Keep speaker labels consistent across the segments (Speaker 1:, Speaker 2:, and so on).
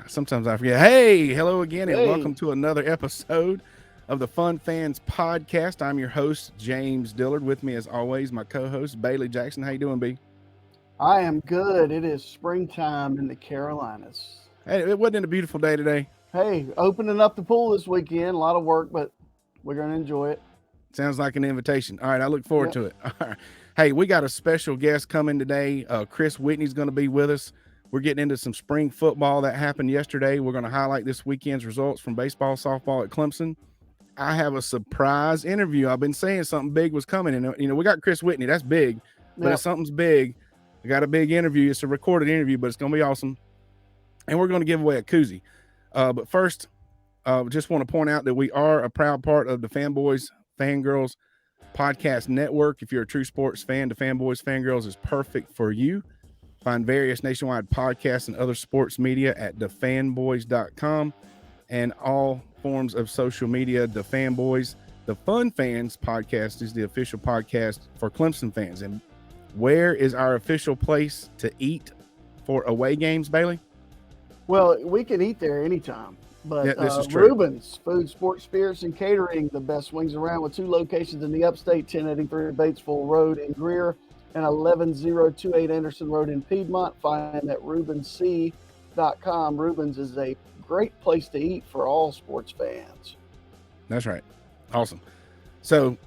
Speaker 1: Sometimes I forget. Hey, hello again, and welcome
Speaker 2: Hey,
Speaker 1: to another episode of the Fun Fans Podcast. I'm your host, James Dillard. With me, as always, my co-host, Bailey Jackson. How you doing, B?
Speaker 2: I am good. It is springtime in the Carolinas.
Speaker 1: Hey, it wasn't a beautiful day today.
Speaker 2: Hey, opening up the pool this weekend. A lot of work, but we're going to enjoy it.
Speaker 1: Sounds like an invitation. All right, I look forward
Speaker 2: Yep.
Speaker 1: to it. All right. Hey, we got a special guest coming today. Chris Whitney's going to be with us. We're getting into some spring football that happened yesterday. We're going to highlight this weekend's results from baseball, softball at Clemson. I have a surprise interview. I've been saying something big was coming, and we got Chris Whitney. That's big, but if
Speaker 2: Yep.
Speaker 1: something's big, I got a big interview. It's a recorded interview, but it's going to be awesome, and we're going to give away a koozie. But first, just want to point out that we are a proud part of the Fanboys, Fangirls Podcast Network. If you're a true sports fan, the Fanboys, Fangirls is perfect for you. Find various nationwide podcasts and other sports media at thefanboys.com and all forms of social media. The Fanboys, the Fun Fans Podcast is the official podcast for Clemson fans. And where is our official place to eat for away games, Bailey?
Speaker 2: Well, we can eat there anytime. But
Speaker 1: Yeah, this is true.
Speaker 2: Rubens, Food, Sports, Spirits, and Catering, the best wings around, with two locations in the upstate, 1083 Batesville Road in Greer and 11028 Anderson Road in Piedmont. Find them at rubensc.com. Rubens is a great place to eat for all sports fans.
Speaker 1: That's right. Awesome. So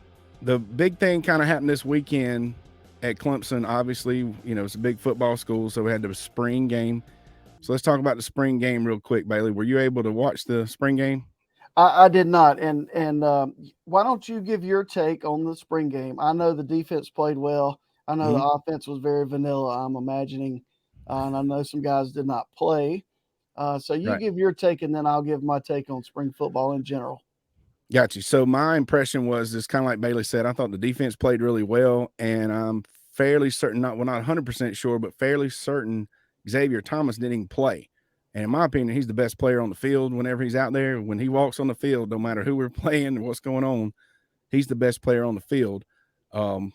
Speaker 1: the big thing kind of happened this weekend at Clemson. Obviously, it's a big football school, so we had the spring game. So let's talk about the spring game real quick, Bailey. Were you able to watch the spring game?
Speaker 2: I did not. And why don't you give your take on the spring game? I know the defense played well. I know the offense was very vanilla, I'm imagining. And I know some guys did not play. So you
Speaker 1: Right.
Speaker 2: give your take, and then I'll give my take on spring football in general.
Speaker 1: Got you. So my impression was just kind of like Bailey said. I thought the defense played really well, and I'm fairly certain, not 100% sure, but fairly certain Xavier Thomas didn't even play. And in my opinion, he's the best player on the field whenever he's out there. When he walks on the field, no matter who we're playing or what's going on, he's the best player on the field. Um,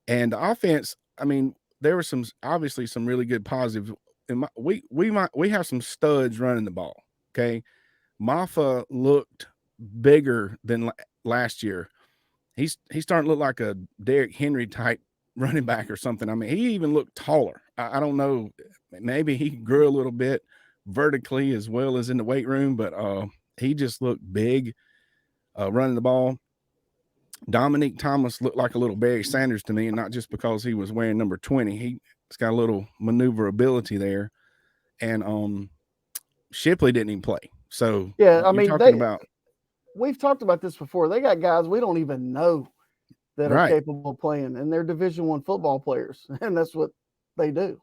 Speaker 1: and the offense, I mean, there were obviously some really good positives. We have some studs running the ball. Okay, Maffa looked bigger than last year. He's starting to look like a Derrick Henry type running back or something. I mean, he even looked taller. I don't know. Maybe he grew a little bit vertically as well as in the weight room, but he just looked big running the ball. Dominique Thomas looked like a little Barry Sanders to me, and not just because he was wearing number 20. He's got a little maneuverability there. And Shipley didn't even play. So
Speaker 2: Yeah, I
Speaker 1: you're
Speaker 2: mean,
Speaker 1: talking about
Speaker 2: we've talked about this before. They got guys we don't even know that are
Speaker 1: right.
Speaker 2: capable of playing, and they're Division I football players, and that's what they do.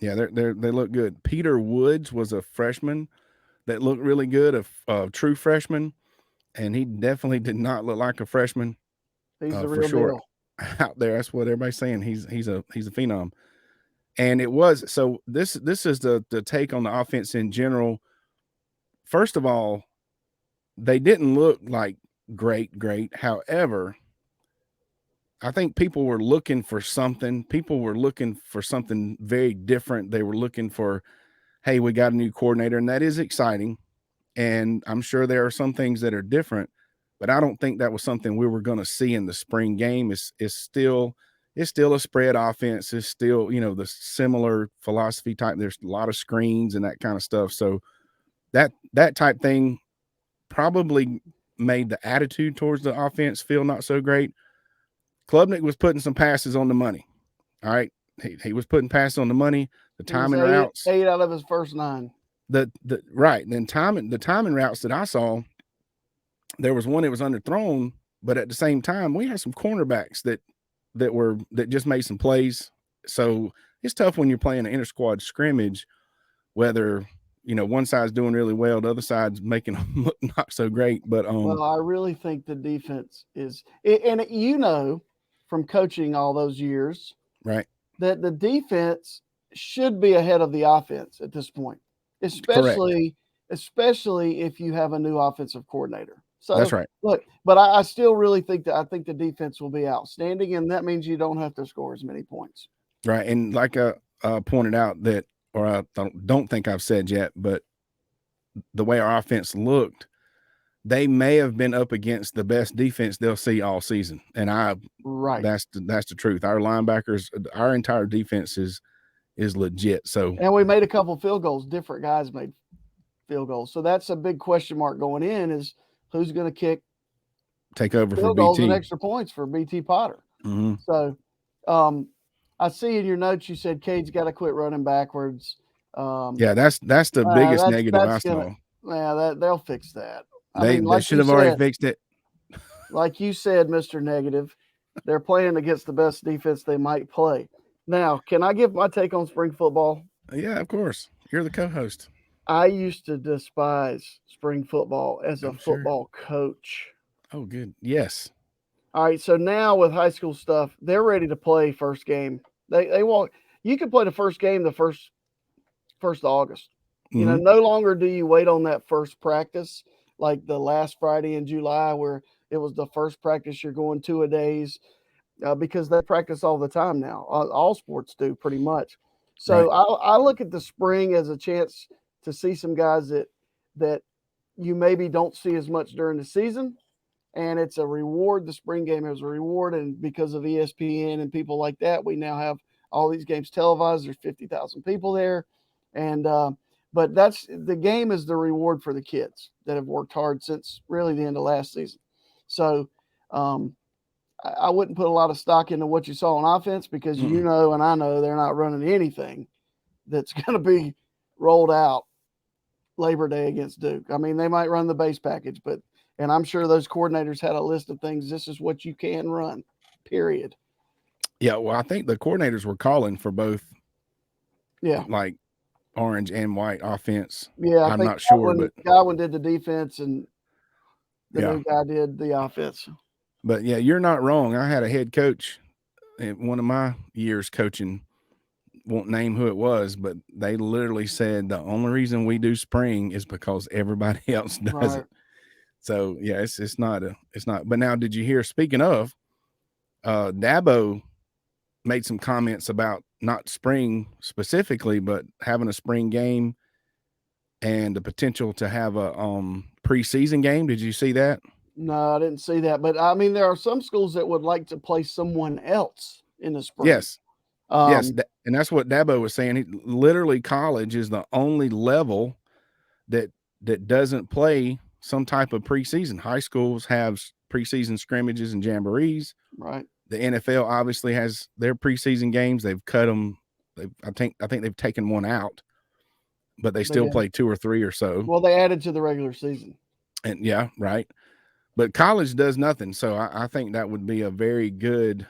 Speaker 1: Yeah, they look good. Peter Woods was a freshman that looked really good, a true freshman, and he definitely did not look like a freshman
Speaker 2: He's the
Speaker 1: for
Speaker 2: real
Speaker 1: sure
Speaker 2: deal.
Speaker 1: out there. That's what everybody's saying. He's a phenom. And it was so. This is the take on the offense in general. First of all, they didn't look like great. However, I think people were looking for something. People were looking for something very different. They were looking for, hey, we got a new coordinator, and that is exciting. And I'm sure there are some things that are different, but I don't think that was something we were going to see in the spring game. It's still a spread offense. It's still, the similar philosophy type. There's a lot of screens and that kind of stuff. So that type thing probably made the attitude towards the offense feel not so great. Klubnik was putting some passes on the money. All right. He was putting passes on the money, the
Speaker 2: He was
Speaker 1: timing routes.
Speaker 2: eight out of his first nine.
Speaker 1: The then the timing routes that I saw, there was one that was underthrown, but at the same time, we had some cornerbacks that just made some plays. So it's tough when you're playing an inter squad scrimmage, whether one side's doing really well, the other side's making them look not so great. But
Speaker 2: Well, I really think the defense is, and from coaching all those years,
Speaker 1: right,
Speaker 2: that the defense should be ahead of the offense at this point,
Speaker 1: correct,
Speaker 2: especially if you have a new offensive coordinator.
Speaker 1: that's
Speaker 2: So
Speaker 1: right,
Speaker 2: look, but I still really think that I think the defense will be outstanding, and that means you don't have to score as many points.
Speaker 1: right. And like I pointed out that, or I don't think I've said yet, but the way our offense looked, they may have been up against the best defense they'll see all season. And that's the truth. Our linebackers, our entire defense is legit. So,
Speaker 2: and we made a couple field goals. Different guys made field goals. So that's a big question mark going in, is who's going to
Speaker 1: take over for
Speaker 2: field goals and
Speaker 1: BT.
Speaker 2: extra points for BT Potter.
Speaker 1: Mm-hmm.
Speaker 2: So I see in your notes you said Cade's got to quit running backwards.
Speaker 1: Yeah, that's the biggest negative I saw.
Speaker 2: Yeah, they'll fix that.
Speaker 1: They should have already fixed it.
Speaker 2: Like you said, Mr. Negative, they're playing against the best defense they might play. Now, can I give my take on spring football?
Speaker 1: Yeah, of course. You're the co-host.
Speaker 2: I used to despise spring football as a football coach.
Speaker 1: Oh, good. Yes.
Speaker 2: All right, so now with high school stuff, they're ready to play first game. They want you can play the first game the first of August.
Speaker 1: Mm-hmm.
Speaker 2: You know, no longer do you wait on that first practice like the last Friday in July where it was the first practice you're going 2 a days, because they practice all the time now. All sports do pretty much. So I look at the spring as a chance to see some guys that you maybe don't see as much during the season. And it's a reward. The spring game is a reward. And because of ESPN and people like that, we now have all these games televised. There's 50,000 people there. And, but that's the game is the reward for the kids that have worked hard since really the end of last season. So I wouldn't put a lot of stock into what you saw on offense because you know and I know they're not running anything that's going to be rolled out Labor Day against Duke. I mean, they might run the base package, and I'm sure those coordinators had a list of things. This is what you can run, period.
Speaker 1: Yeah, well, I think the coordinators were calling for both.
Speaker 2: Yeah,
Speaker 1: like orange and white offense.
Speaker 2: Yeah,
Speaker 1: I'm not sure, but
Speaker 2: Godwin did the defense and the new guy did the offense.
Speaker 1: But yeah, you're not wrong. I had a head coach in one of my years coaching. Won't name who it was, but they literally said the only reason we do spring is because everybody else does it. So yeah, it's not. But now, did you hear? Speaking of, Dabo made some comments about not spring specifically, but having a spring game and the potential to have a preseason game. Did you see that?
Speaker 2: No, I didn't see that. But I mean, there are some schools that would like to play someone else in the spring.
Speaker 1: Yes. Yes. And that's what Dabo was saying. Literally, college is the only level that doesn't play some type of preseason. High schools have preseason scrimmages and jamborees.
Speaker 2: Right.
Speaker 1: The NFL obviously has their preseason games. They've cut them. I think they've taken one out, but they still play 2 or 3 or so.
Speaker 2: Well, they added to the regular season.
Speaker 1: And yeah, right. But college does nothing. So I think that would be a very good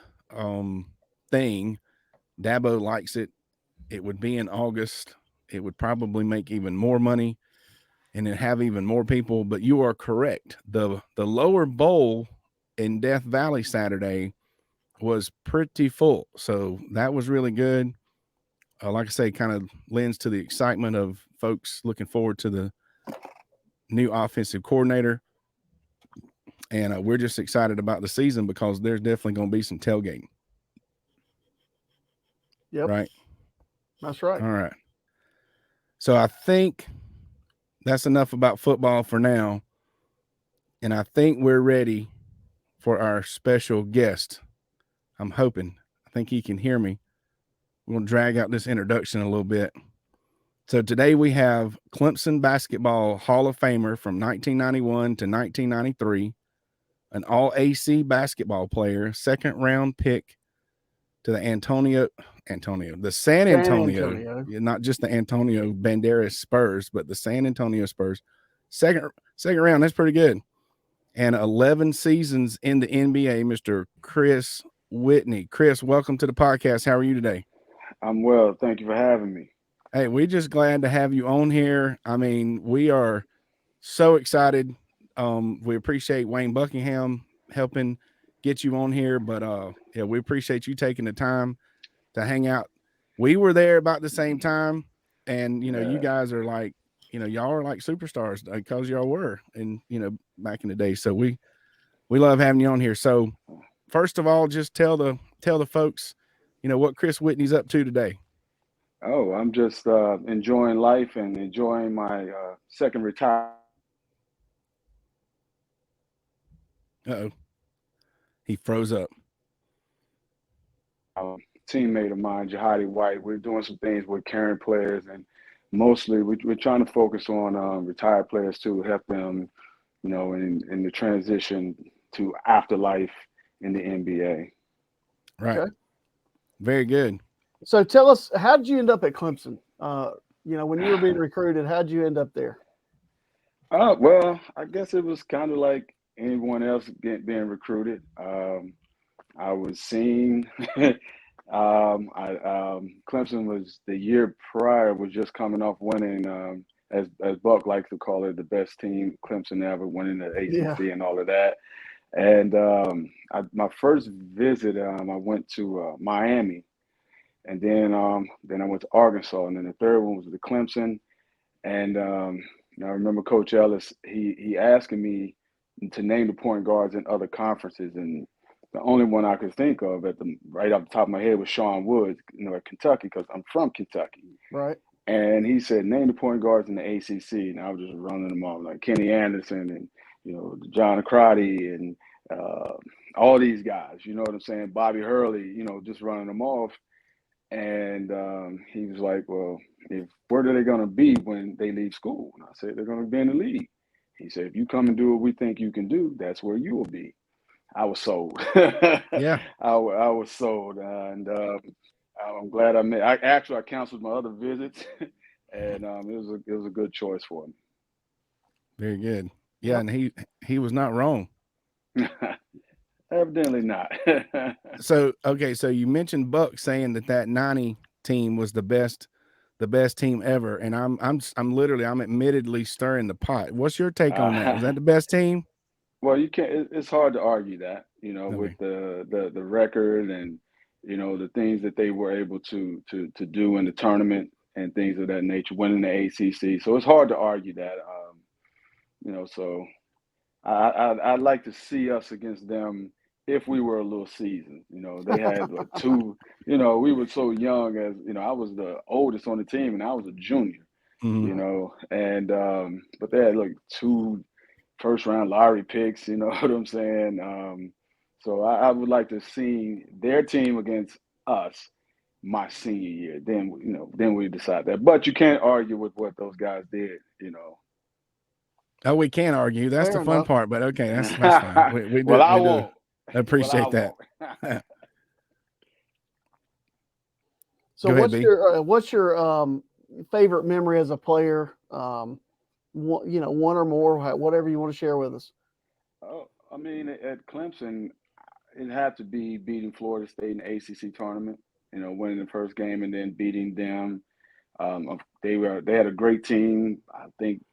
Speaker 1: thing. Dabo likes it. It would be in August. It would probably make even more money and then have even more people. But you are correct. The lower bowl in Death Valley Saturday was pretty full. So that was really good. Like I say, kind of lends to the excitement of folks looking forward to the new offensive coordinator. And we're just excited about the season because there's definitely going to be some tailgating.
Speaker 2: Yep.
Speaker 1: Right.
Speaker 2: That's right.
Speaker 1: All right. So I think that's enough about football for now. And I think we're ready for our special guest. I'm hoping. I think he can hear me. We're going to drag out this introduction a little bit. So today we have Clemson basketball Hall of Famer from 1991 to 1993, an all-AC basketball player, second-round pick to the San Antonio, not just the Antonio Banderas Spurs, but the San Antonio Spurs. Second round, that's pretty good. And 11 seasons in the NBA, Mr. Chris Whitney. Chris, welcome to the podcast. How are you today?
Speaker 3: I'm well. Thank you for having me.
Speaker 1: Hey, we're just glad to have you on here. I mean, we are so excited. We appreciate Wayne Buckingham helping get you on here, but yeah, we appreciate you taking the time to hang out. We were there about the same time, and you guys are like, y'all are like superstars because y'all were, and back in the day. So we love having you on here. So first of all, just tell the folks, what Chris Whitney's up to today.
Speaker 3: Oh, I'm just enjoying life and enjoying my second retirement.
Speaker 1: Uh-oh. He froze up.
Speaker 3: Teammate of mine, Jihadi White. We're doing some things with current players, and mostly we're trying to focus on retired players to help them, in the transition to afterlife in the NBA.
Speaker 1: Right.
Speaker 2: Okay.
Speaker 1: Very good.
Speaker 2: So tell us, how did you end up at Clemson? When you were being recruited, how did you end up there?
Speaker 3: Well, I guess it was kind of like anyone else being recruited. I was seen. Clemson was the year prior was just coming off winning, as Buck likes to call it, the best team Clemson ever, winning the
Speaker 2: Yeah.
Speaker 3: ACC and all of that. And my first visit, I went to Miami, and then I went to Arkansas, and then the third one was the Clemson. And I remember Coach Ellis, he asking me to name the point guards in other conferences, and the only one I could think of right off the top of my head was Sean Woods, at Kentucky, because I'm from Kentucky.
Speaker 2: Right.
Speaker 3: And he said, name the point guards in the ACC, and I was just running them off like Kenny Anderson and John Crotty and all these guys. You know what I'm saying? Bobby Hurley. Just running them off. And he was like, well, where are they going to be when they leave school? And I said, they're going to be in the league. He said, if you come and do what we think you can do, that's where you will be. I was sold.
Speaker 1: Yeah.
Speaker 3: I was sold. And I'm glad I canceled my other visits. And it was a good choice for me.
Speaker 1: Very good. Yeah. And he was not wrong.
Speaker 3: Evidently not.
Speaker 1: So you mentioned Buck saying that 90 team was the best team ever, and I'm admittedly stirring the pot. What's your take on that? Was that the best team?
Speaker 3: Well, you can't. It's hard to argue that, with
Speaker 1: Okay.
Speaker 3: the record and the things that they were able to do in the tournament and things of that nature, winning the ACC. So it's hard to argue that. So I'd like to see us against them if we were a little seasoned. They had two. We were so young as I was the oldest on the team and I was a junior.
Speaker 1: Mm-hmm.
Speaker 3: And but they had like two first round lottery picks. You know what I'm saying? So I would like to see their team against us my senior year. Then we decide that. But you can't argue with what those guys did.
Speaker 1: Oh, we can't argue. That's
Speaker 2: Fair
Speaker 1: the fun
Speaker 2: enough.
Speaker 1: part. But okay, that's fine. We
Speaker 3: Well, I
Speaker 1: do
Speaker 3: won't.
Speaker 1: appreciate that.
Speaker 2: So
Speaker 1: Go ahead, B.
Speaker 2: what's your favorite memory as a player? One or more, whatever you want to share with us.
Speaker 3: Oh, I mean, at Clemson, it had to be beating Florida State in the ACC tournament. Winning the first game and then beating them. They had a great team. I think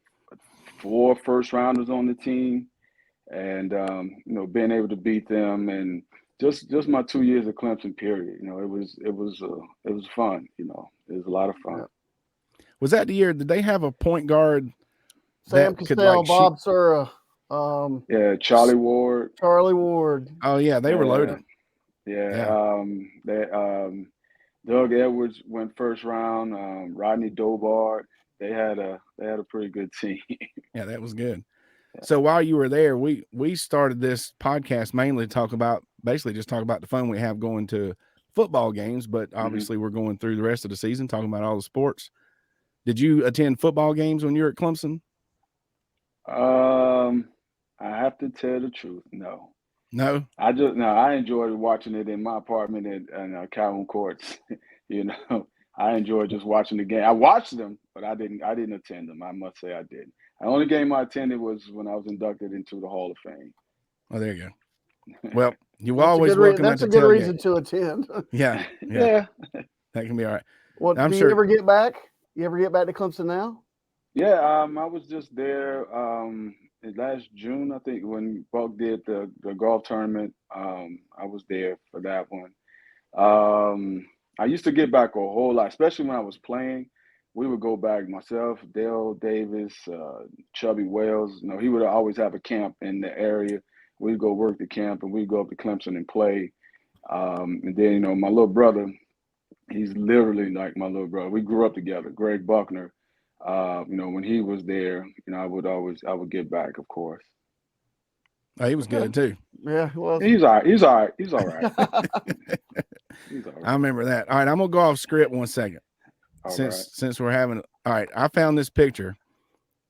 Speaker 3: 4 first rounders on the team, and being able to beat them and just my 2 years at Clemson. Period. It was fun. It was a lot of fun.
Speaker 2: Yeah.
Speaker 1: Was that the year? Did they have a point guard
Speaker 2: Sam
Speaker 1: that could
Speaker 2: Cassell,
Speaker 1: shoot?
Speaker 2: Bob Sura,
Speaker 3: Yeah, Charlie Ward.
Speaker 2: Charlie Ward.
Speaker 1: Oh yeah, they were loaded.
Speaker 3: Yeah. Doug Edwards went first round. Rodney Dobart. They had a pretty good team.
Speaker 1: Yeah, that was good. Yeah. So while you were there, we started this podcast mainly to talk about the fun we have going to football games, but obviously we're going through the rest of the season talking about all the sports. Did you attend football games when you were at Clemson?
Speaker 3: I have to tell the truth. No.
Speaker 1: No.
Speaker 3: I enjoyed watching it in my apartment in Calhoun Courts. I enjoyed just watching the game. I watched them, but I didn't attend them. I must say I didn't. The only game I attended was when I was inducted into the Hall of Fame.
Speaker 1: Oh, there you go. Well, you're always welcome.
Speaker 2: That's a good reason to attend.
Speaker 1: Yeah.
Speaker 3: Yeah.
Speaker 1: That can be all right.
Speaker 2: Well, do you ever get back? You ever get back to Clemson now?
Speaker 3: Yeah, I was just there last June, I think, when Buck did the golf tournament. I was there for that one. I used to get back a whole lot, especially when I was playing. We would go back, myself, Dale Davis, Chubby Wells. He would always have a camp in the area. We'd go work the camp, and we'd go up to Clemson and play. And then, my little brother, He's literally like my little brother. We grew up together. Greg Buckner, when he was there, I would get back, of course.
Speaker 1: Oh, he was
Speaker 2: Okay.
Speaker 1: good too.
Speaker 2: Yeah, well,
Speaker 3: He's all right. He's all right. He's all right. He's all
Speaker 1: I
Speaker 3: right.
Speaker 1: remember that. All right, I'm gonna go off script 1 second.
Speaker 3: All right.
Speaker 1: Since we're having, all right, I found this picture,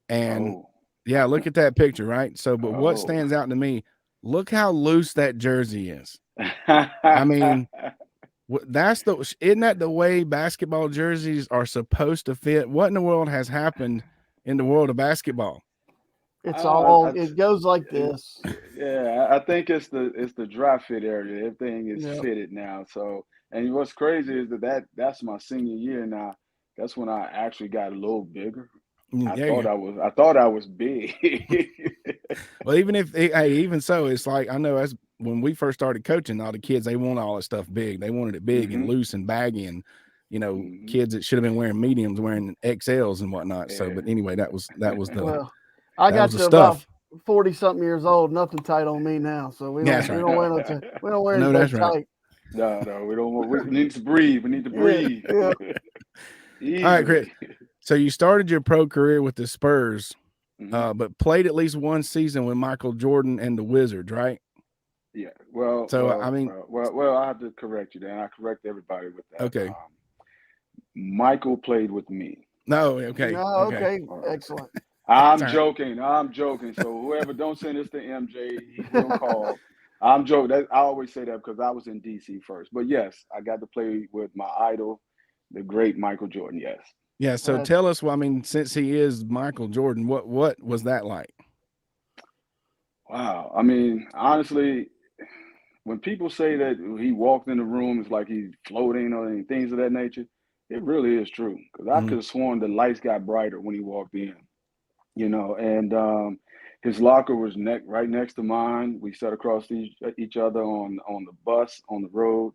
Speaker 1: and
Speaker 3: Oh,
Speaker 1: yeah, look at that picture, right? So, but what
Speaker 3: oh.
Speaker 1: stands out to me? Look how loose that jersey is. I mean, isn't that the way basketball jerseys are supposed to fit? What in the world has happened in the world of basketball?
Speaker 2: it goes like this.
Speaker 3: Yeah, I think it's the dry fit area. Everything is
Speaker 2: Yeah.
Speaker 3: fitted now. So, and what's crazy is that's my senior year now. That's when I actually got a little bigger.
Speaker 1: There you go.
Speaker 3: I thought I was big.
Speaker 1: Well, even so, it's like I know as when we first started coaching, all the kids they want all that stuff big. They wanted it big and
Speaker 3: hmm
Speaker 1: loose and baggy, and
Speaker 3: hmm
Speaker 1: kids that should have been wearing mediums wearing XLs and whatnot. So,
Speaker 3: Yeah.
Speaker 1: but anyway, that was the
Speaker 2: Well, I
Speaker 1: that was
Speaker 2: got
Speaker 1: the
Speaker 2: to about
Speaker 1: stuff.
Speaker 2: 40-something years old. Nothing tight on me now, so we
Speaker 1: Yeah,
Speaker 2: don't
Speaker 1: that's
Speaker 2: we
Speaker 1: right.
Speaker 2: don't wear we don't wear
Speaker 1: No,
Speaker 2: anything
Speaker 1: that's right.
Speaker 2: tight.
Speaker 3: No, we don't want. We need to breathe. We need to
Speaker 2: Yeah,
Speaker 3: breathe
Speaker 2: yeah.
Speaker 1: All right, Chris.
Speaker 3: easily.
Speaker 1: So you started your pro career with the Spurs,
Speaker 3: hmm
Speaker 1: but played at least one season with Michael Jordan and the Wizards, right?
Speaker 3: Yeah.
Speaker 1: So I mean,
Speaker 3: I have to correct you there. And I correct everybody with that.
Speaker 1: okay,
Speaker 3: Michael played with me.
Speaker 1: no,
Speaker 2: No,
Speaker 1: okay,
Speaker 2: okay,
Speaker 3: All right.
Speaker 2: excellent.
Speaker 1: that's
Speaker 3: I'm
Speaker 1: all right.
Speaker 3: joking. I'm joking. So whoever don't send this to MJ, he will call. I'm joking. I always say that because I was in DC first. But yes, I got to play with my idol, the great Michael Jordan. Yes.
Speaker 1: Yeah. So
Speaker 2: Uh,
Speaker 1: tell us. Well, I mean, since he is Michael Jordan, what was that like?
Speaker 3: Wow. I mean, honestly, when people say that he walked in the room, it's like he's floating or any things of that nature, it really is true. Because I
Speaker 1: Mhm.
Speaker 3: could have sworn the lights got brighter when he walked in. And his locker was right next to mine. We sat across each other on the bus on the road.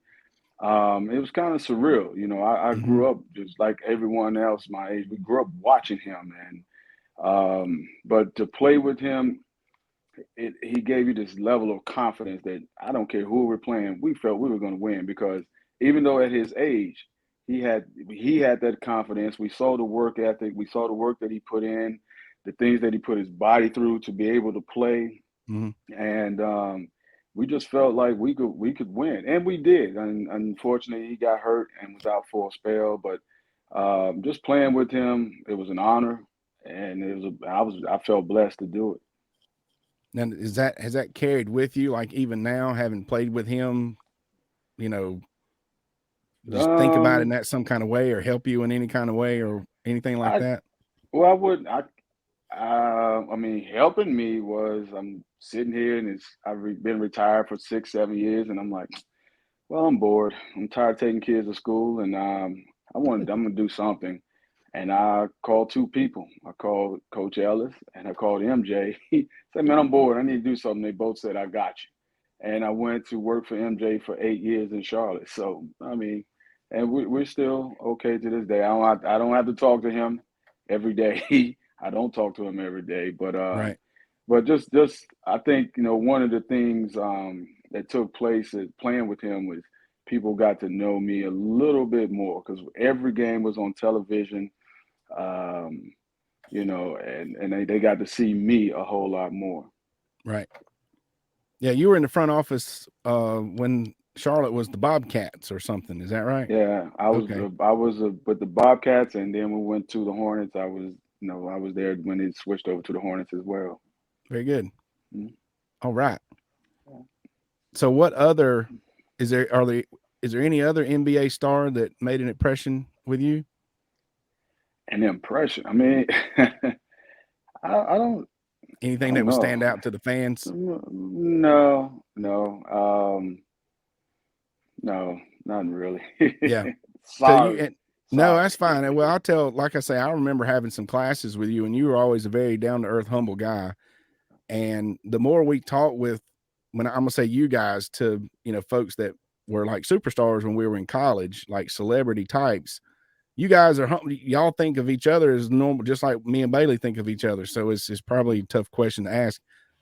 Speaker 3: It was kind of surreal. I
Speaker 1: Mhm.
Speaker 3: grew up just like everyone else my age. We grew up watching him, and but to play with him, he gave you this level of confidence that I don't care who we're playing, we felt we were going to win because even though at his age, he had that confidence. We saw the work ethic, we saw the work that he put in, the things that he put his body through to be able to play,
Speaker 1: Mhm.
Speaker 3: and we just felt like we could win, and we did. And unfortunately, he got hurt and was out for a spell, but just playing with him, it was an honor, and I felt blessed to do it.
Speaker 1: Now, has that carried with you? Like even now, having played with him, you know, just think about it in
Speaker 3: Um,
Speaker 1: that some kind of way, or help you in any kind of way, or anything like
Speaker 3: I
Speaker 1: that.
Speaker 3: well, I would I mean, helping me was I'm sitting here and been retired for 6, 7 years, and I'm like, well, I'm bored. I'm tired of taking kids to school, and I'm gonna do something. And I called two people. I called Coach Ellis and I called MJ. He said, "Man, I'm bored. I need to do something." They both said, "I got you." And I went to work for MJ for 8 years in Charlotte. So I mean, and we're still okay to this day. I don't have to talk to him every day. I don't talk to him every day,
Speaker 1: Right.
Speaker 3: but just I think one of the things that took place at playing with him was people got to know me a little bit more because every game was on television, um, and they got to see me a whole lot more.
Speaker 1: Right. Yeah, you were in the front office when Charlotte was the Bobcats or something. Is that right?
Speaker 3: Yeah,
Speaker 1: Okay.
Speaker 3: I was with the Bobcats, and then we went to the Hornets. I was there when it switched over to the Hornets as well.
Speaker 1: Very good.
Speaker 3: Mhm.
Speaker 1: All right. So what other is there are there is there any other NBA star that made an impression with you?
Speaker 3: An impression. I mean, I I
Speaker 1: Anything that
Speaker 3: don't
Speaker 1: would
Speaker 3: know.
Speaker 1: stand out to the fans?
Speaker 3: No, no, no, not really.
Speaker 1: Yeah. So
Speaker 3: Sorry,
Speaker 1: no,
Speaker 3: sorry.
Speaker 1: that's fine. And well, I'll tell, like I say, I remember having some classes with you, and you were always a very down to earth, humble guy. And the more we talk with, when I'm gonna say you guys to, folks that were like superstars when we were in college, like celebrity types, you guys are y'all think of each other as normal, just like me and Bailey think of each other. So it's probably a tough question to ask.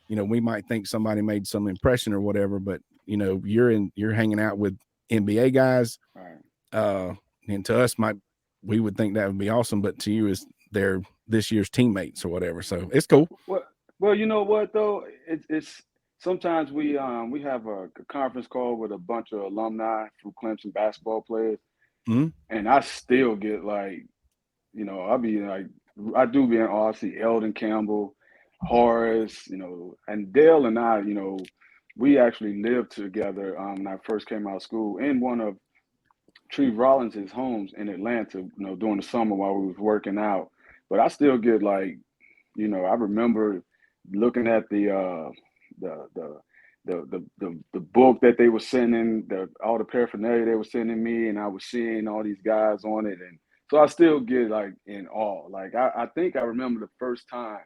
Speaker 1: We might think somebody made some impression or whatever, but you're hanging out with NBA guys.
Speaker 3: All right.
Speaker 1: And to us, we would think that would be awesome, but to you is they're this year's teammates or whatever. So it's cool.
Speaker 3: Well, you know what though? It's sometimes we have a conference call with a bunch of alumni from Clemson basketball players,
Speaker 1: Mhm.
Speaker 3: and I still get like, I'll be like, I do be in awe. I see Eldon Campbell, Horace, and Dale and I, we actually lived together when I first came out of school in one of Tree Rollins' homes in Atlanta, during the summer while we was working out. But I still get like, I remember looking at the book that they were sending, all the paraphernalia they were sending me, and I was seeing all these guys on it, and so I still get like in awe. Like I think I remember the first time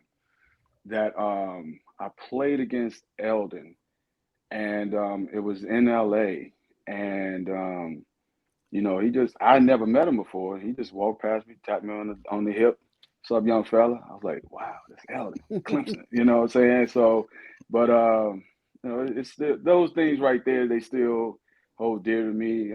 Speaker 3: that I played against Eldon, and it was in LA, and I never met him before. He just walked past me, tapped me on the hip. "What's up, young fella?" I was like, "Wow, that's Eldon, Clemson." You know what I'm saying? So, but it's still, those things right there. They still hold dear to me.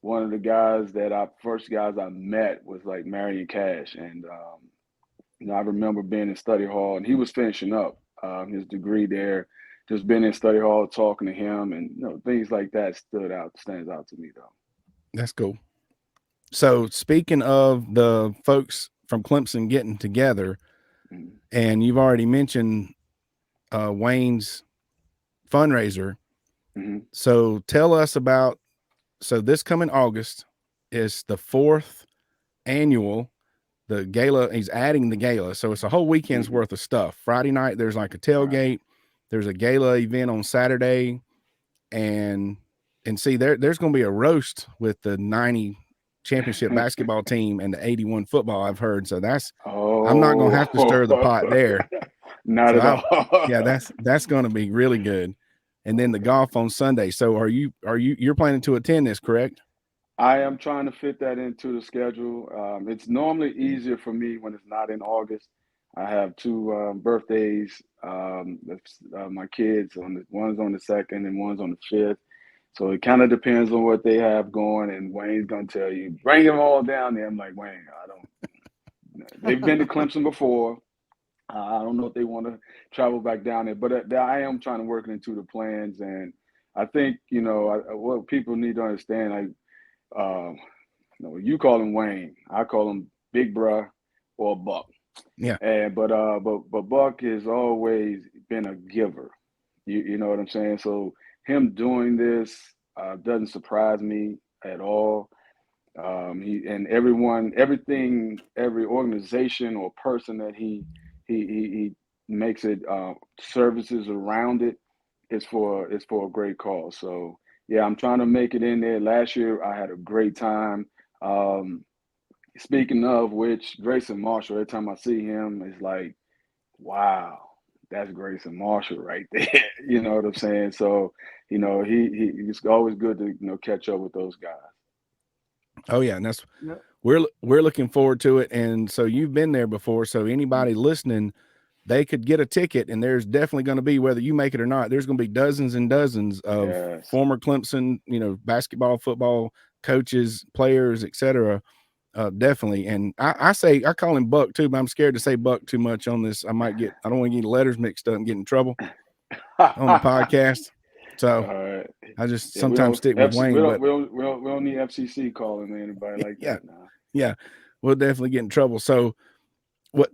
Speaker 3: One of the first guys I met was like Marion Cash, and I remember being in study hall, and he was finishing up his degree there. Just being in study hall, talking to him, and things like that stands out to me though.
Speaker 1: That's cool. So speaking of the folks from Clemson getting together,
Speaker 3: Mhm.
Speaker 1: and you've already mentioned Wayne's fundraiser.
Speaker 3: Mhm.
Speaker 1: So tell us about, so this coming August is the 4th annual, the gala. He's adding the gala. So it's a whole weekend's
Speaker 3: Mhm.
Speaker 1: worth of stuff. Friday night, there's like a
Speaker 3: Right.
Speaker 1: tailgate. There's a gala event on Saturday. And see, there's going to be a roast with the 90 championship basketball team and the 81 football, I've heard. So I'm not going to have to stir the pot
Speaker 3: Oh,
Speaker 1: there.
Speaker 3: not
Speaker 1: So
Speaker 3: at all.
Speaker 1: yeah, that's going to be really good. And then the golf on Sunday. So you're planning to attend this, correct?
Speaker 3: I am trying to fit that into the schedule. It's normally easier for me when it's not in August. I have two birthdays. My kids one's on the 2nd and one's on the 5th. So it kind of depends on what they have going. And Wayne's gonna tell you, bring them all down there. I'm like, Wayne, I don't. They've been to Clemson before. I don't know if they want to travel back down there, but I am trying to work it into the plans. And I think what people need to understand, like. You call him Wayne. I call him Big Bruh or Buck.
Speaker 1: Yeah.
Speaker 3: And but Buck has always been a giver. You know what I'm saying? So him doing this doesn't surprise me at all. Every organization or person that he makes it services around it is for a great cause. So yeah, I'm trying to make it in there. Last year I had a great time. Um, Speaking of which, Grayson Marshall, every time I see him, it's like, wow, that's Grayson Marshall right there. You know what I'm saying? So, it's always good to catch up with those guys.
Speaker 1: Oh yeah, and that's
Speaker 2: Yep.
Speaker 1: we're looking forward to it. And so you've been there before. So anybody listening, they could get a ticket, and there's definitely going to be, whether you make it or not, there's going to be dozens and dozens of
Speaker 3: Yes.
Speaker 1: former Clemson, basketball, football coaches, players, etc. Definitely. And I call him Buck too, but I'm scared to say Buck too much on this. I don't want to get letters mixed up and get in trouble on the podcast. So
Speaker 3: All right.
Speaker 1: I just
Speaker 3: Yeah, we
Speaker 1: sometimes
Speaker 3: don't
Speaker 1: stick with
Speaker 3: FC,
Speaker 1: Wayne, but
Speaker 3: we don't need FCC calling anybody like
Speaker 1: yeah,
Speaker 3: that now.
Speaker 1: yeah, we'll definitely get in trouble. So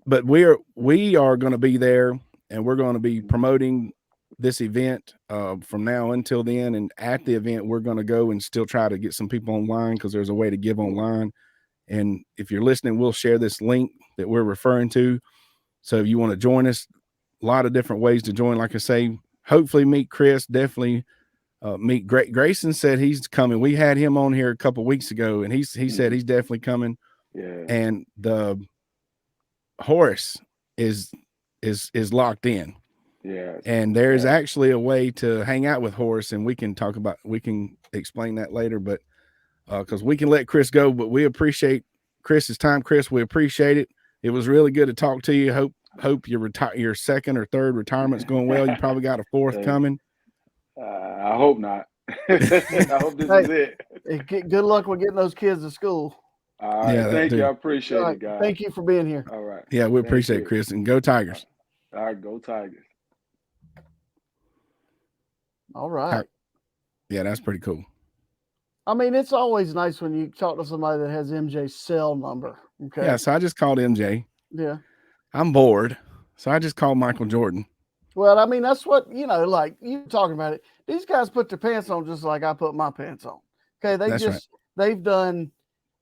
Speaker 1: but we are going to be there, and we're going to be promoting this event from now until then. And at the event, we're going to go and still try to get some people online, because there's a way to give online. And if you're listening, we'll share this link that we're referring to. So if you want to join us, a lot of different ways to join. Like I say, hopefully meet Chris, definitely meet Grayson said he's coming. We had him on here a couple weeks ago, and he said he's definitely coming.
Speaker 3: Yeah.
Speaker 1: And the Horace is locked in.
Speaker 3: Yes.
Speaker 1: And there's
Speaker 3: Yes.
Speaker 1: actually a way to hang out with Horace, and we can explain that later, but because we can let Chris go, but we appreciate Chris's time. Chris, we appreciate it. It was really good to talk to you. Hope your second or third retirement's going well. You probably got a fourth coming.
Speaker 3: I hope not. I hope this is it.
Speaker 2: Good luck with getting those kids to school.
Speaker 3: All right.
Speaker 1: Yeah,
Speaker 3: Thank you. I
Speaker 1: too.
Speaker 3: appreciate it, guys.
Speaker 2: Thank you for being here.
Speaker 3: All right.
Speaker 1: Yeah, we
Speaker 3: Thank
Speaker 1: appreciate it,
Speaker 3: you.
Speaker 1: Chris, and go Tigers.
Speaker 3: All right. Go Tigers.
Speaker 2: All right.
Speaker 1: Yeah, that's pretty cool.
Speaker 2: I mean, it's always nice when you talk to somebody that has MJ's cell number. Okay.
Speaker 1: Yeah, so I just called MJ.
Speaker 2: Yeah.
Speaker 1: I'm bored, so I just called Michael Jordan.
Speaker 2: Well, I mean, that's what, like you were talking about it. These guys put their pants on just like I put my pants on. Okay. They've done,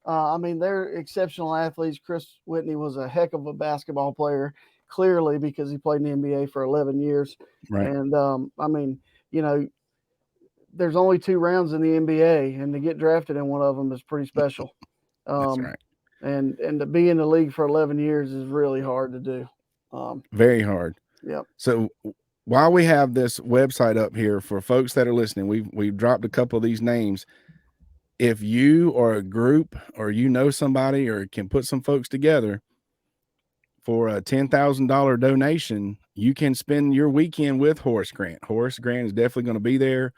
Speaker 2: they're exceptional athletes. Chris Whitney was a heck of a basketball player, clearly, because he played in the NBA for 11 years.
Speaker 1: Right.
Speaker 2: And, there's only 2 rounds in the NBA, and to get drafted in one of them is pretty special.
Speaker 1: That's right.
Speaker 2: And to be in the league for 11 years is really hard to do.
Speaker 1: Very hard.
Speaker 2: Yep.
Speaker 1: So while we have this website up here for folks that are listening, we've dropped a couple of these names. If you or a group or somebody or can put some folks together for a $10,000 donation, you can spend your weekend with Horace Grant. Horace Grant is definitely going to be there.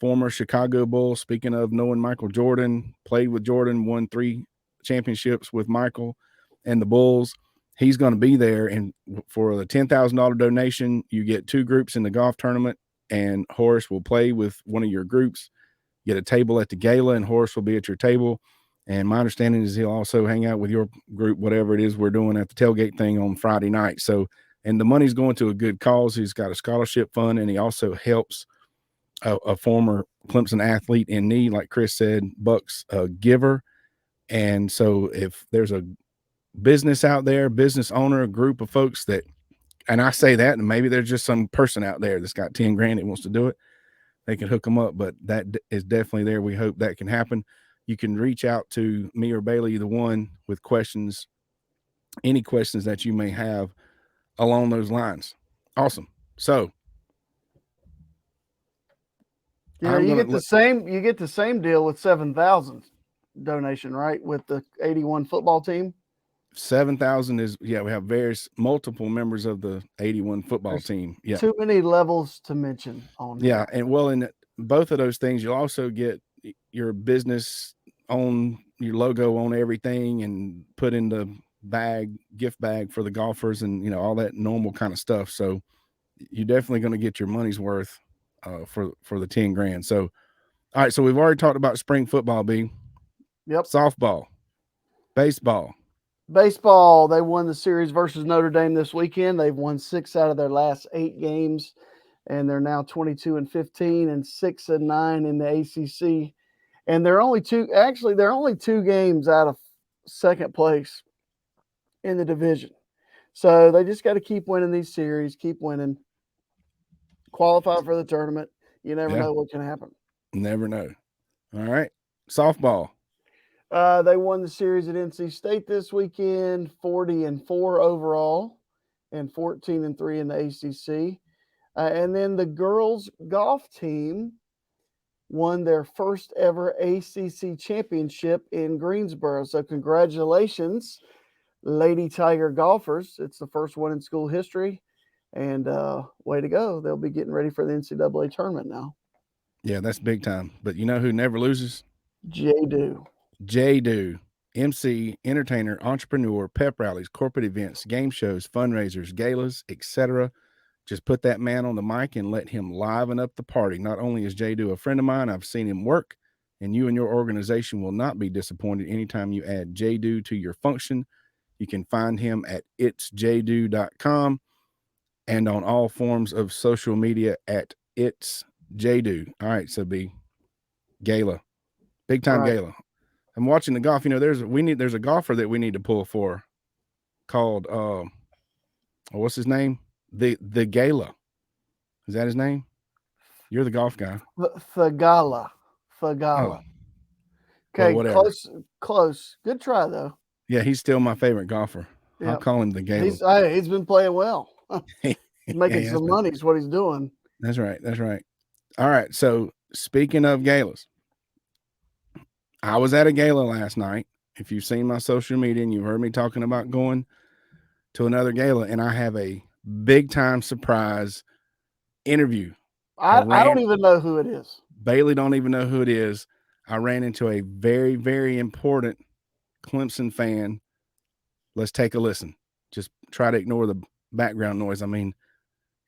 Speaker 1: Former Chicago Bull. Speaking of knowing Michael Jordan, played with Jordan, won 3 championships with Michael and the Bulls. He's going to be there. And for the $10,000 donation, you get 2 groups in the golf tournament, and Horace will play with one of your groups. Get a table at the gala, and Horace will be at your table. And my understanding is he'll also hang out with your group, whatever it is we're doing at the tailgate thing on Friday night. So, and the money's going to a good cause. He's got a scholarship fund, and he also helps a former Clemson athlete in need, like Chris said, Buck's a giver. And so if there's a business out there, business owner, a group of folks that, and I say that, and maybe there's just some person out there that's got 10 grand that wants to do it, they can hook them up, but that is definitely there. We hope that can happen. You can reach out to me or Bailey, either one, with questions, any questions that you may have along those lines. Awesome. So,
Speaker 2: you get the same deal with 7,000 donation, right? With the 81 football team.
Speaker 1: 7,000 is, we have multiple members of the 81 football team. Yeah.
Speaker 2: Too many levels to mention on.
Speaker 1: Yeah. And in both of those things, you'll also get your business on your logo on everything and put in the gift bag for the golfers and, all that normal kind of stuff. So you're definitely going to get your money's worth for the 10 grand. So, all right. So we've already talked about spring football, B.
Speaker 2: Yep.
Speaker 1: Softball, baseball,
Speaker 2: they won the series versus Notre Dame this weekend. They've won 6 out of their last 8 games, and they're now 22-15 and 6-9 in the ACC. And they're only 2 games out of second place in the division. So they just got to keep winning these series, keep winning, qualify for the tournament. You never know what can happen.
Speaker 1: Never know. All right. Softball.
Speaker 2: They won the series at NC State this weekend, 40-4 overall and 14-3 in the ACC. And then the girls golf team won their first ever ACC championship in Greensboro. So congratulations, Lady Tiger golfers. It's the first one in school history. And way to go. They'll be getting ready for the NCAA tournament now.
Speaker 1: Yeah, that's big time. But you know who never loses? J-Do, MC, entertainer, entrepreneur, pep rallies, corporate events, game shows, fundraisers, galas, etc. Just put that man on the mic and let him liven up the party. Not only is J-Do a friend of mine, I've seen him work, and you and your organization will not be disappointed anytime you add J-Do to your function. You can find him at itsjdo.com and on all forms of social media at itsjdo. All right, so B, gala, big time gala. I'm watching the golf. There's a golfer that we need to pull for called what's his name? The Gala. Is that his name? You're the golf guy.
Speaker 2: Thagala.
Speaker 1: Oh.
Speaker 2: Okay,
Speaker 1: well,
Speaker 2: close. Good try though.
Speaker 1: Yeah, he's still my favorite golfer.
Speaker 2: Yeah.
Speaker 1: I'll call him the Gala.
Speaker 2: He's been playing well. He's making some money is what he's doing.
Speaker 1: That's right. All right. So speaking of galas, I was at a gala last night. If you've seen my social media and you've heard me talking about going to another gala, and I have a big time surprise interview.
Speaker 2: I don't even know who it is.
Speaker 1: Bailey don't even know who it is. I ran into a very, very important Clemson fan. Let's take a listen. Just try to ignore the background noise. I mean,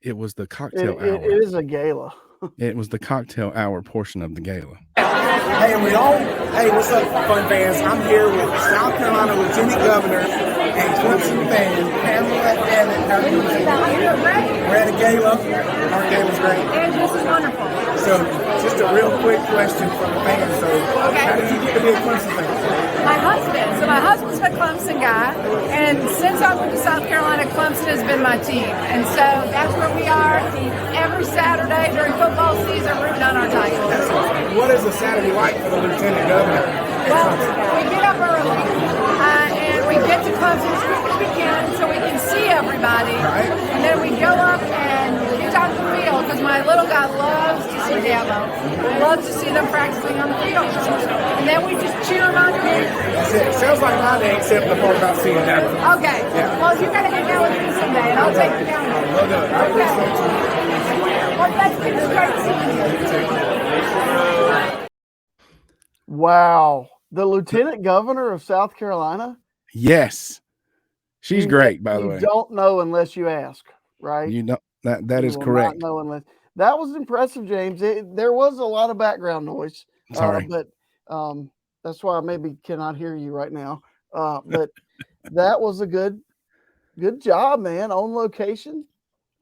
Speaker 1: it was the cocktail hour.
Speaker 2: It is a gala.
Speaker 1: It was the cocktail hour portion of the gala.
Speaker 4: Hey, what's up, fun fans? I'm here with South Carolina Lieutenant Governor and Clemson fan, Pamala Evette. How are you doing? We're at a gala. Our gala's great.
Speaker 5: And this is wonderful.
Speaker 4: So, just a real quick question from the fans. So, how did you get to be a Clemson fan?
Speaker 5: My husband. So my husband's a Clemson guy, and since I moved to South Carolina, Clemson has been my team. And so that's where we are every Saturday during football season, rooting on our Tigers.
Speaker 4: What is a Saturday like for the Lieutenant Governor?
Speaker 5: Well, we get up early, and we get to Clemson as quick as we can so we can see everybody.
Speaker 4: Right.
Speaker 5: And then we go up and get on the field because my little guy loves to see Dabo. Loves to see them practicing on the field. And then we just cheer them on.
Speaker 4: That's it. Sounds like my day, except the part about seeing that.
Speaker 5: Okay.
Speaker 4: Yeah.
Speaker 5: Well, you're going to hang out with me someday, and I'll take you down there.
Speaker 4: Well done. I appreciate you.
Speaker 5: Well, that's been great seeing you.
Speaker 2: Wow. The Lieutenant Governor of South Carolina?
Speaker 1: Yes. She's great, by the way.
Speaker 2: You don't know unless you ask, right?
Speaker 1: You know that is
Speaker 2: will
Speaker 1: correct.
Speaker 2: Not know unless that was impressive, James. There was a lot of background noise.
Speaker 1: Sorry.
Speaker 2: But that's why I maybe cannot hear you right now. But that was a good job, man, on location.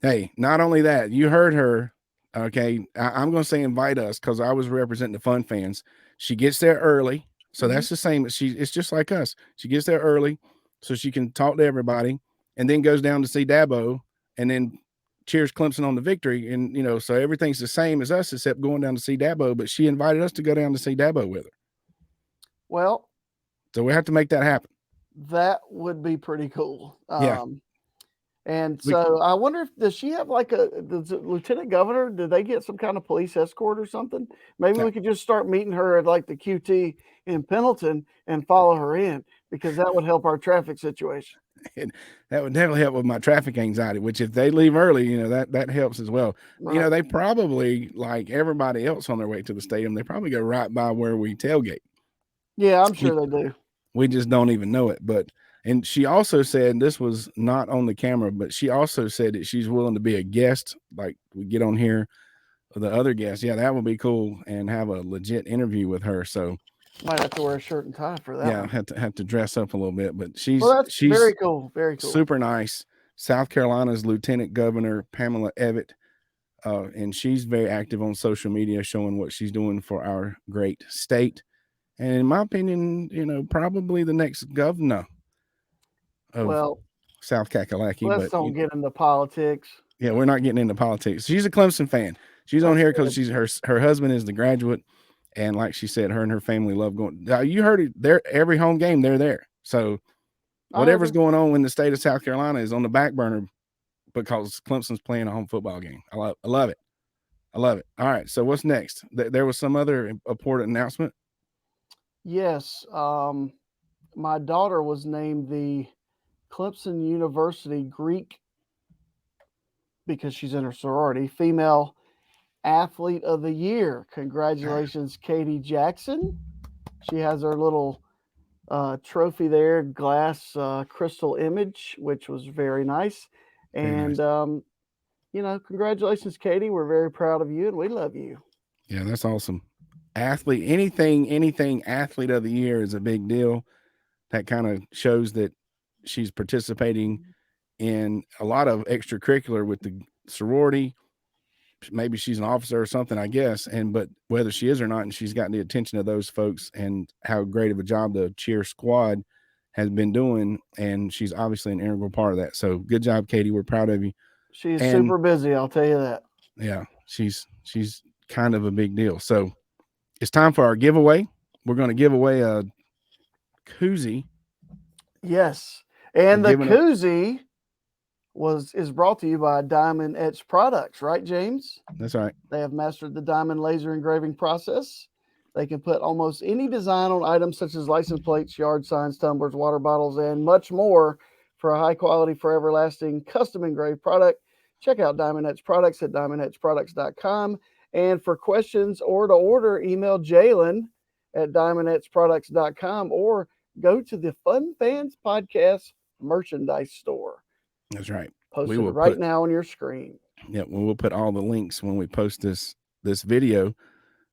Speaker 1: Hey, not only that, you heard her. Okay, I'm going to say invite us because I was representing the fun fans. She gets there early, so that's the same. It's just like us. She gets there early so she can talk to everybody, and then goes down to see Dabo, and then cheers Clemson on the victory. And so everything's the same as us except going down to see Dabo. But she invited us to go down to see Dabo with her.
Speaker 2: Well,
Speaker 1: so we have to make that happen.
Speaker 2: That would be pretty cool.
Speaker 1: Yeah.
Speaker 2: And so I wonder does she have like the Lieutenant Governor, did they get some kind of police escort or something? Maybe we could just start meeting her at like the QT in Pendleton and follow her in, because that would help our traffic situation.
Speaker 1: And that would definitely help with my traffic anxiety, which if they leave early, that helps as well. Right. They probably, like everybody else on their way to the stadium, they probably go right by where we tailgate.
Speaker 2: Yeah, I'm sure they do.
Speaker 1: We just don't even know it. And she also said, this was not on the camera, but she also said that she's willing to be a guest. Like we get on here with the other guests. Yeah, that would be cool, and have a legit interview with her. So
Speaker 2: might have to wear a shirt and tie for that.
Speaker 1: Yeah, have to dress up a little bit, but she's
Speaker 2: very cool. Very cool.
Speaker 1: Super nice. South Carolina's Lieutenant Governor Pamala Evette. And she's very active on social media, showing what she's doing for our great state. And in my opinion, probably the next governor of South Kakalaki.
Speaker 2: Let's don't get into politics.
Speaker 1: Yeah, we're not getting into politics. She's a Clemson fan. She's on here because her husband is the graduate, and like she said, her and her family love going. You heard it. They're every home game. They're there. So whatever's going on in the state of South Carolina is on the back burner because Clemson's playing a home football game. I love it. I love it. All right. So what's next? There was some other important announcement.
Speaker 2: Yes. My daughter was named the Clemson University Greek, because she's in her sorority, Female Athlete of the Year. Congratulations, Katie Jackson. She has her little trophy there, glass crystal image, which was very nice. And, congratulations, Katie. We're very proud of you, and we love you.
Speaker 1: Yeah, that's awesome. Athlete, anything Athlete of the Year is a big deal. That kind of shows that she's participating in a lot of extracurricular with the sorority. Maybe she's an officer or something, I guess. But whether she is or not, and she's gotten the attention of those folks, and how great of a job the cheer squad has been doing. And she's obviously an integral part of that. So good job, Katie. We're proud of you.
Speaker 2: She's super busy, I'll tell you that.
Speaker 1: Yeah, she's kind of a big deal. So it's time for our giveaway. We're going to give away a koozie.
Speaker 2: Yes. And the koozie is brought to you by Diamond Etch Products, right, James?
Speaker 1: That's right.
Speaker 2: They have mastered the diamond laser engraving process. They can put almost any design on items such as license plates, yard signs, tumblers, water bottles, and much more for a high quality, forever lasting, custom engraved product. Check out Diamond Etch Products at diamondetchproducts.com And for questions or to order, email Jalen at diamondnetsproducts.com or go to the Fun Fans Podcast merchandise store.
Speaker 1: That's right.
Speaker 2: Posted right now on your screen.
Speaker 1: Yeah, well, we'll put all the links when we post this video.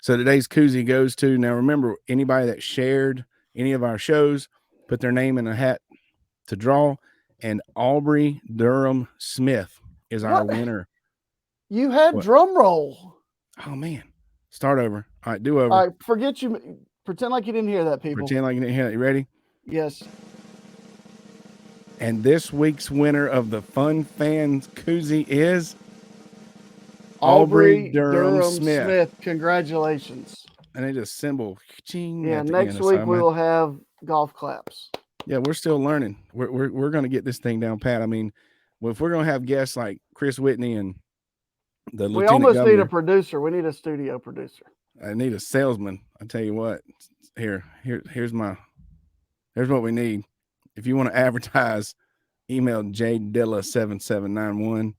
Speaker 1: So today's koozie goes to, now remember, anybody that shared any of our shows, put their name in a hat to draw, and Aubrey Durham Smith is our winner.
Speaker 2: You had drum roll.
Speaker 1: Oh, man. Start over. All right, do over.
Speaker 2: All right, forget you. Pretend like you didn't hear that, people.
Speaker 1: Pretend like you didn't hear that. You ready?
Speaker 2: Yes.
Speaker 1: And this week's winner of the Fun Fans koozie is Aubrey Durham Smith.
Speaker 2: Congratulations.
Speaker 1: And they just symbol.
Speaker 2: Yeah, next week we will have golf claps.
Speaker 1: Yeah, we're still learning. We're going to get this thing down pat. I mean, if we're going to have guests like Chris Whitney and the Lieutenant
Speaker 2: we almost
Speaker 1: Governor,
Speaker 2: need a producer. We need a studio producer.
Speaker 1: I need a salesman. I tell you what. Here's what we need. If you want to advertise, email jdilla7791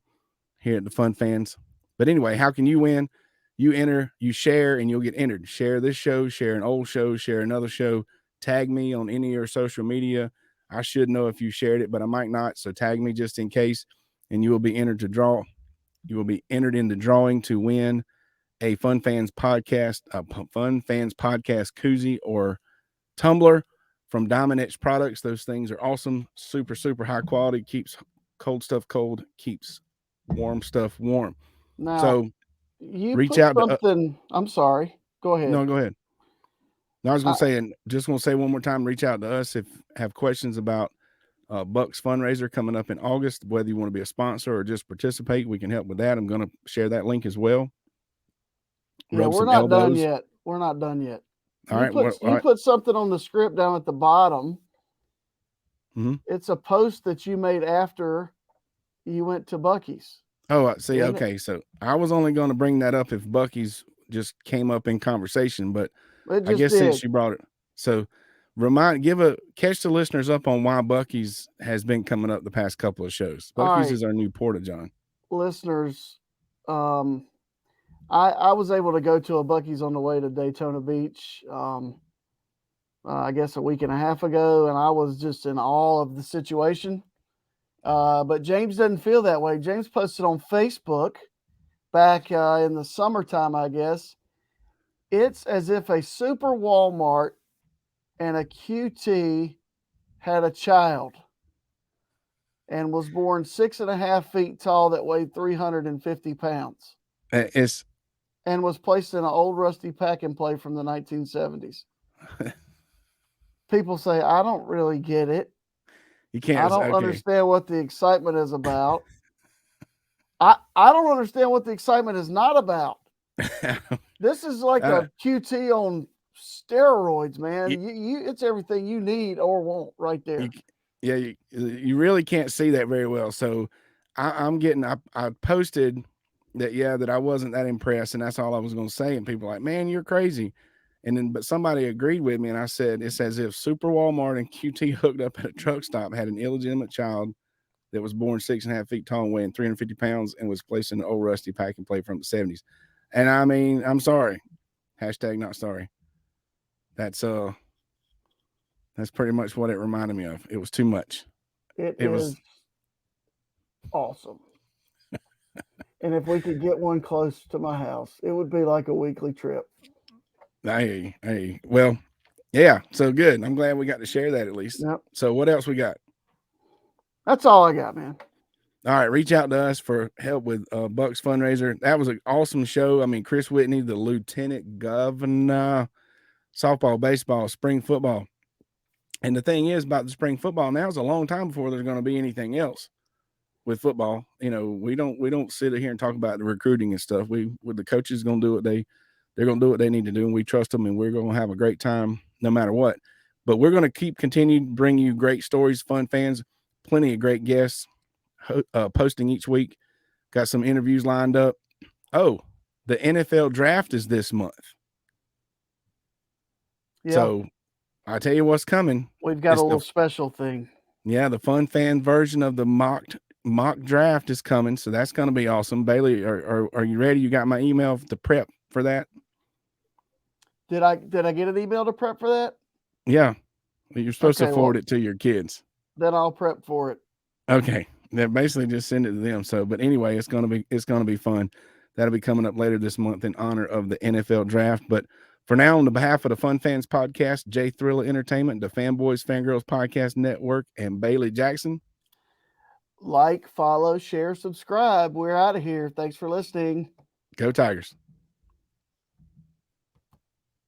Speaker 1: here at the Fun Fans. But anyway, how can you win? You enter, you share, and you'll get entered. Share this show, share an old show, share another show. Tag me on any of your social media. I should know if you shared it, but I might not. So tag me just in case, and you will be entered to draw. You will be entered in the drawing to win a Fun Fans podcast koozie or tumbler from Diamond Edge Products. Those things are awesome. Super, super high quality. Keeps cold stuff cold. Keeps warm stuff warm.
Speaker 2: Now,
Speaker 1: so
Speaker 2: you
Speaker 1: reach out
Speaker 2: to I'm sorry. Go ahead.
Speaker 1: No, go ahead. No, I was going to say, and just going to say one more time, reach out to us if have questions about Bucks fundraiser coming up in August, whether you want to be a sponsor or just participate, we can help with that. I'm going to share that link as well.
Speaker 2: Yeah, we're not done yet. We're not done yet.
Speaker 1: All right.
Speaker 2: You put something on the script down at the bottom.
Speaker 1: Mm-hmm.
Speaker 2: It's a post that you made after you went to Buc-ee's.
Speaker 1: Oh, see, okay. So I was only going to bring that up if Buc-ee's just came up in conversation, but I guess since you brought it, so catch the listeners up on why Buc-ee's has been coming up the past couple of shows. Buc-ee's is our new Porta-John.
Speaker 2: Listeners, I was able to go to a Buc-ee's on the way to Daytona Beach, I guess a week and a half ago, and I was just in awe of the situation. But James doesn't feel that way. James posted on Facebook back in the summertime, I guess. It's as if a super Walmart and a QT had a child and was born 6.5 feet tall that weighed 350 pounds. And was placed in an old rusty pack and play from the 1970s. People say, I don't really get it.
Speaker 1: You can't.
Speaker 2: I don't understand what the excitement is about. I don't understand what the excitement is not about. This is like a QT on steroids, man. It's everything you need or want right there.
Speaker 1: You really can't see that very well. So I posted that I wasn't that impressed, and that's all I was going to say. And people were like, man, you're crazy. But somebody agreed with me, and I said, it's as if Super Walmart and QT hooked up at a truck stop, had an illegitimate child that was born 6.5 feet tall and weighing 350 pounds and was placed in an old rusty pack and play from the 70s. And I mean, I'm sorry. Hashtag not sorry. That's pretty much what it reminded me of. It was too much.
Speaker 2: It was awesome. And if we could get one close to my house, it would be like a weekly trip.
Speaker 1: Hey. Well, yeah. So good. I'm glad we got to share that at least.
Speaker 2: Yep.
Speaker 1: So what else we got?
Speaker 2: That's all I got, man.
Speaker 1: All right. Reach out to us for help with Bucks fundraiser. That was an awesome show. I mean, Chris Whitney, the Lieutenant Governor, softball, baseball, spring football. And the thing is about the spring football, now is a long time before there's going to be anything else with football. You know, we don't sit here and talk about the recruiting and stuff. The coaches going to do what they're going to do what they need to do, and we trust them, and we're going to have a great time no matter what. But we're going to continue to bring you great stories, Fun Fans, plenty of great guests posting each week. Got some interviews lined up. Oh, the NFL draft is this month. Yeah. So I tell you what's coming.
Speaker 2: We've got a little special thing.
Speaker 1: Yeah, the Fun Fan version of the mock mock draft is coming, so that's going to be awesome. Bailey, are you ready? You got my email to prep for that?
Speaker 2: Did I get an email to prep for that?
Speaker 1: Yeah, you're supposed to forward
Speaker 2: well,
Speaker 1: it to your kids.
Speaker 2: Then I'll prep for it.
Speaker 1: Okay, then basically just send it to them. So, but anyway, it's gonna be fun. That'll be coming up later this month in honor of the NFL draft. But for now, on the behalf of the Fun Fans Podcast, Jay Thriller Entertainment, the Fanboys Fangirls Podcast Network, and Bailey Jackson.
Speaker 2: Like, follow, share, subscribe. We're out of here. Thanks for listening.
Speaker 1: Go Tigers.